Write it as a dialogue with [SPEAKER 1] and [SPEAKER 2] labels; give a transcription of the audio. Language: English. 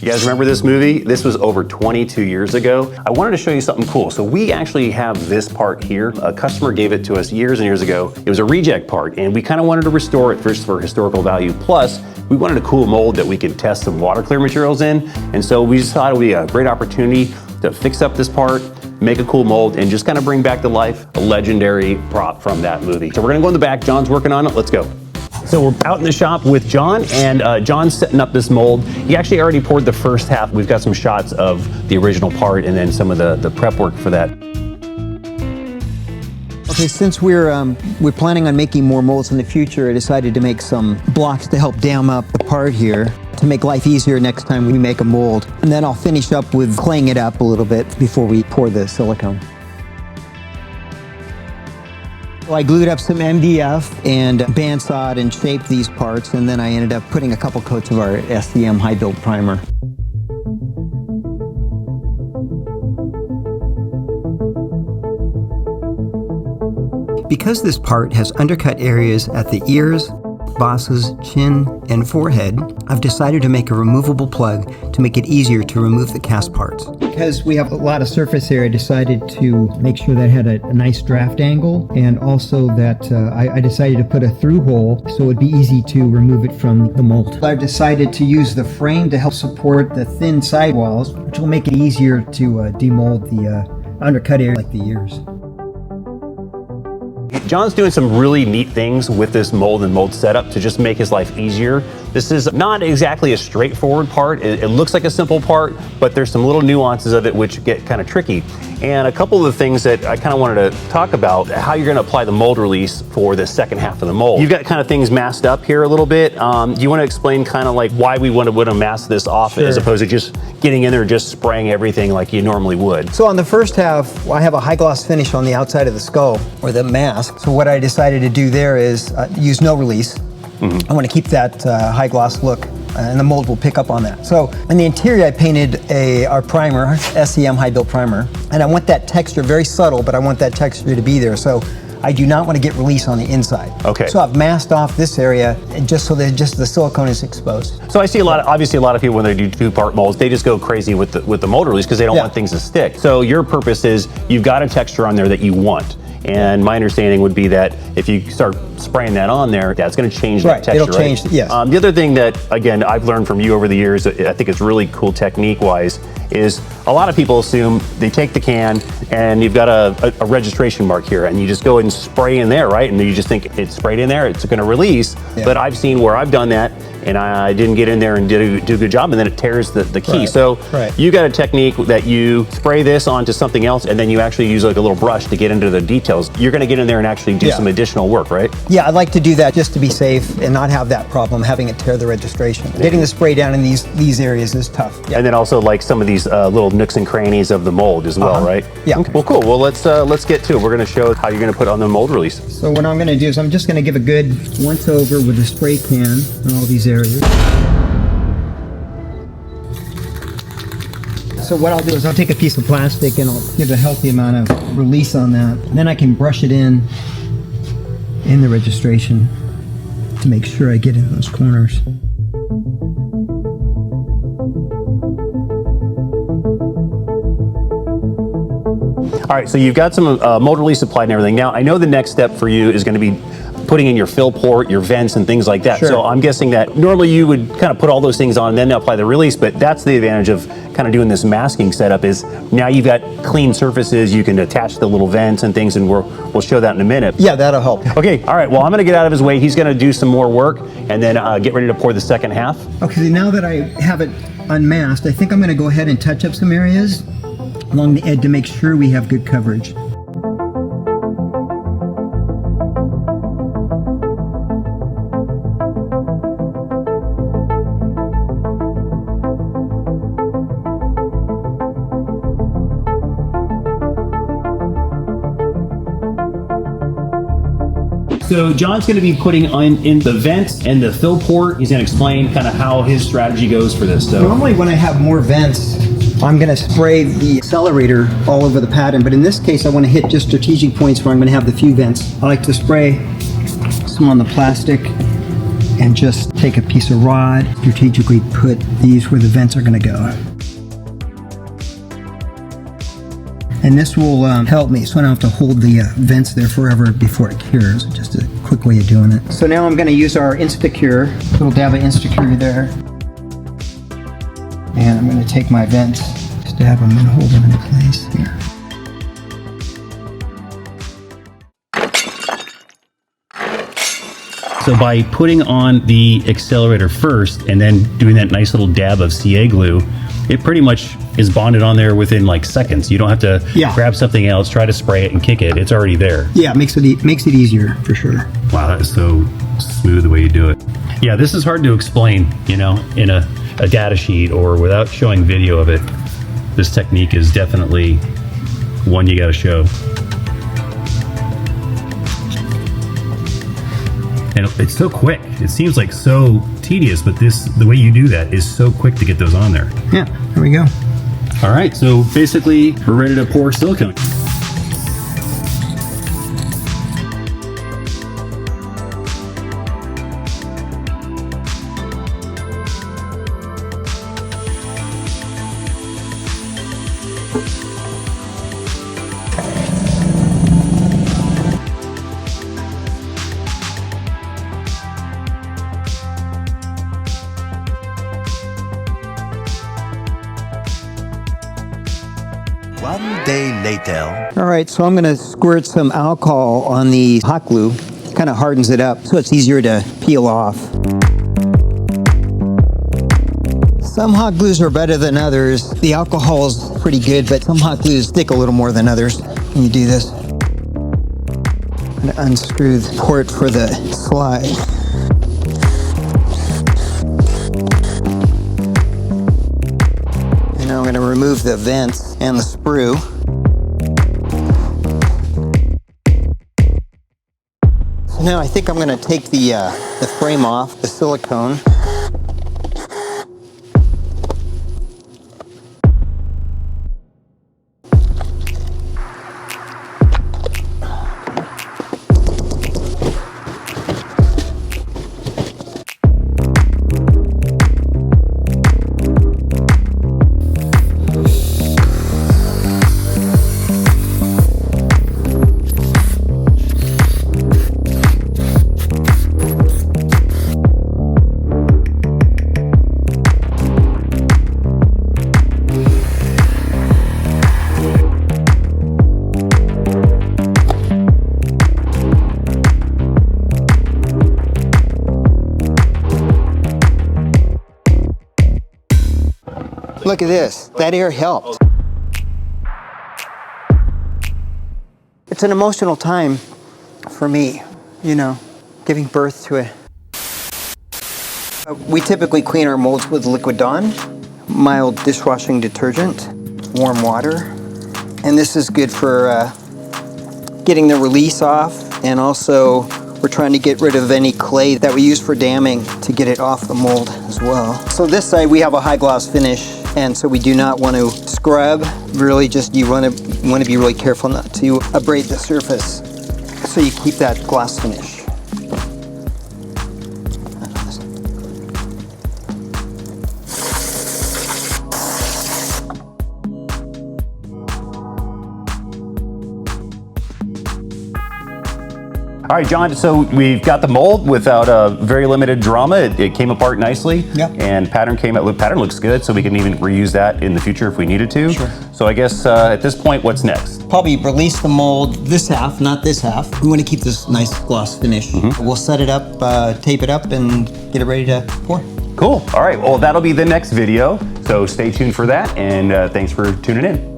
[SPEAKER 1] You guys remember this movie? This was over 22 years ago. I wanted to show you something cool. So we actually have this part here. A customer gave it to us years and years ago. It was a reject part, and we kind of wanted to restore it first for historical value. Plus, we wanted a cool mold that we could test some water clear materials in. And so we just thought it would be a great opportunity to fix up this part, make a cool mold, and just kind of bring back to life a legendary prop from that movie. So we're gonna go in the back. John's working on it. Let's go. So we're out in the shop with John, and John's setting up this mold. He actually already poured the first half. We've got some shots of the original part and then some of the prep work for that.
[SPEAKER 2] Okay, since we're planning on making more molds in the future, I decided to make some blocks to help dam up the part here to make life easier next time we make a mold. And then I'll finish up with claying it up a little bit before we pour the silicone. So I glued up some MDF and bandsawed and shaped these parts, and then I ended up putting a couple coats of our SEM high build primer. Because this part has undercut areas at the ears, bosses, chin, and forehead, I've decided to make a removable plug to make it easier to remove the cast parts. Because we have a lot of surface area, I decided to make sure that it had a nice draft angle, and also that I decided to put a through hole so it would be easy to remove it from the mold. I've decided to use the frame to help support the thin sidewalls, which will make it easier to demold the undercut area like the ears.
[SPEAKER 1] John's doing some really neat things with this mold and mold setup to just make his life easier. This is not exactly a straightforward part. It looks like a simple part, but there's some little nuances of it which get kind of tricky. And a couple of the things that I kind of wanted to talk about, how you're going to apply the mold release for the second half of the mold. You've got kind of things masked up here a little bit. Do you want to explain kind of like why we want to mask this off
[SPEAKER 2] Sure.
[SPEAKER 1] as opposed to just getting in there and just spraying everything like you normally would?
[SPEAKER 2] So on the first half, I have a high gloss finish on the outside of the skull, or the mask. So what I decided to do there is use no release. I want to keep that high gloss look, and the mold will pick up on that. So in the interior, I painted our primer, SEM high build primer, and I want that texture very subtle, but I want that texture to be there. So I do not want to get release on the inside.
[SPEAKER 1] Okay.
[SPEAKER 2] So I've masked off this area just so that just the silicone is exposed.
[SPEAKER 1] So I see obviously a lot of people when they do two-part molds, they just go crazy with the mold release because they don't want things to stick. So your purpose is you've got a texture on there that you want. And my understanding would be that if you start spraying that on there, that's going to change that texture,
[SPEAKER 2] It'll change, yes.
[SPEAKER 1] The other thing that, again, I've learned from you over the years, I think it's really cool technique-wise, is a lot of people assume they take the can and you've got a registration mark here and you just go and spray in there, right? And you just think it's sprayed in there, it's going to release. Yeah. But I've seen where I've done that and I didn't get in there and do a good job, and then it tears the key.
[SPEAKER 2] Right.
[SPEAKER 1] So you got a technique that you spray this onto something else and then you actually use like a little brush to get into the details. You're going to get in there and actually do some additional work, right?
[SPEAKER 2] Yeah, I'd like to do that just to be safe and not have that problem, having it tear the registration. Getting the spray down in these areas is tough. Yeah.
[SPEAKER 1] And then also like some of these little nooks and crannies of the mold as well, right?
[SPEAKER 2] Yeah.
[SPEAKER 1] Okay. Well, cool. Well, let's get to it. We're going to show how you're going to put on the mold release.
[SPEAKER 2] So what I'm going to do is I'm just going to give a good once over with a spray can in all these areas. So what I'll do is I'll take a piece of plastic and I'll give a healthy amount of release on that. And then I can brush it in the registration to make sure I get in those corners.
[SPEAKER 1] All right, so you've got some mold release applied and everything. Now, I know the next step for you is going to be putting in your fill port, your vents, and things like that.
[SPEAKER 2] Sure.
[SPEAKER 1] So I'm guessing that normally you would kind of put all those things on and then apply the release, but that's the advantage of kind of doing this masking setup is now you've got clean surfaces, you can attach the little vents and things, and we'll show that in a minute.
[SPEAKER 2] Yeah, that'll help.
[SPEAKER 1] Okay, all right, well, I'm going to get out of his way. He's going to do some more work and then get ready to pour the second half.
[SPEAKER 2] Okay, now that I have it unmasked, I think I'm going to go ahead and touch up some areas along the edge to make sure we have good coverage.
[SPEAKER 1] So John's going to be putting in the vents and the fill port. He's going to explain kind of how his strategy goes for this. So
[SPEAKER 2] normally when I have more vents, I'm going to spray the accelerator all over the pattern, but in this case I want to hit just strategic points where I'm going to have the few vents. I like to spray some on the plastic and just take a piece of rod, strategically put these where the vents are going to go. And this will help me so I don't have to hold the vents there forever before it cures. Just a quick way of doing it. So now I'm going to use our Instacure, little dab of Instacure there. And I'm going to take my vents, just dab them and hold them in place here.
[SPEAKER 1] So by putting on the accelerator first and then doing that nice little dab of CA glue, it pretty much is bonded on there within like seconds. You don't have to grab something else, try to spray it and kick it. It's already there.
[SPEAKER 2] Yeah, it makes it easier for sure.
[SPEAKER 1] Wow, that is so smooth the way you do it. Yeah, this is hard to explain, you know, in a data sheet or without showing video of it. This technique is definitely one you got to show. And it's so quick. It seems like so tedious, but the way you do that is so quick to get those on there.
[SPEAKER 2] Yeah, there we go.
[SPEAKER 1] All right, so basically we're ready to pour silicone.
[SPEAKER 3] One day later.
[SPEAKER 2] All right, so I'm going to squirt some alcohol on the hot glue. Kind of hardens it up so it's easier to peel off. Some hot glues are better than others. The alcohol is pretty good, but some hot glues stick a little more than others when you do this. I'm going to unscrew the port for the slide. And now I'm going to remove the vents and the sprue. So now I think I'm going to take the frame off, the silicone. Look at this, that air helped. It's an emotional time for me, you know, giving birth to it. We typically clean our molds with Liquid Dawn, mild dishwashing detergent, warm water, and this is good for getting the release off, and also we're trying to get rid of any clay that we use for damming to get it off the mold as well. So this side we have a high gloss finish, and so we do not want to scrub. Really just you want to be really careful not to abrade the surface so you keep that gloss finish.
[SPEAKER 1] All right, John, so we've got the mold without very limited drama. It came apart nicely.
[SPEAKER 2] Yeah.
[SPEAKER 1] And pattern looks good, so we can even reuse that in the future if we needed to.
[SPEAKER 2] Sure.
[SPEAKER 1] So I guess at this point, what's next?
[SPEAKER 2] Probably release the mold, this half, not this half. We want to keep this nice gloss finish. We'll set it up, tape it up, and get it ready to pour.
[SPEAKER 1] Cool. All right, well, that'll be the next video. So stay tuned for that, and thanks for tuning in.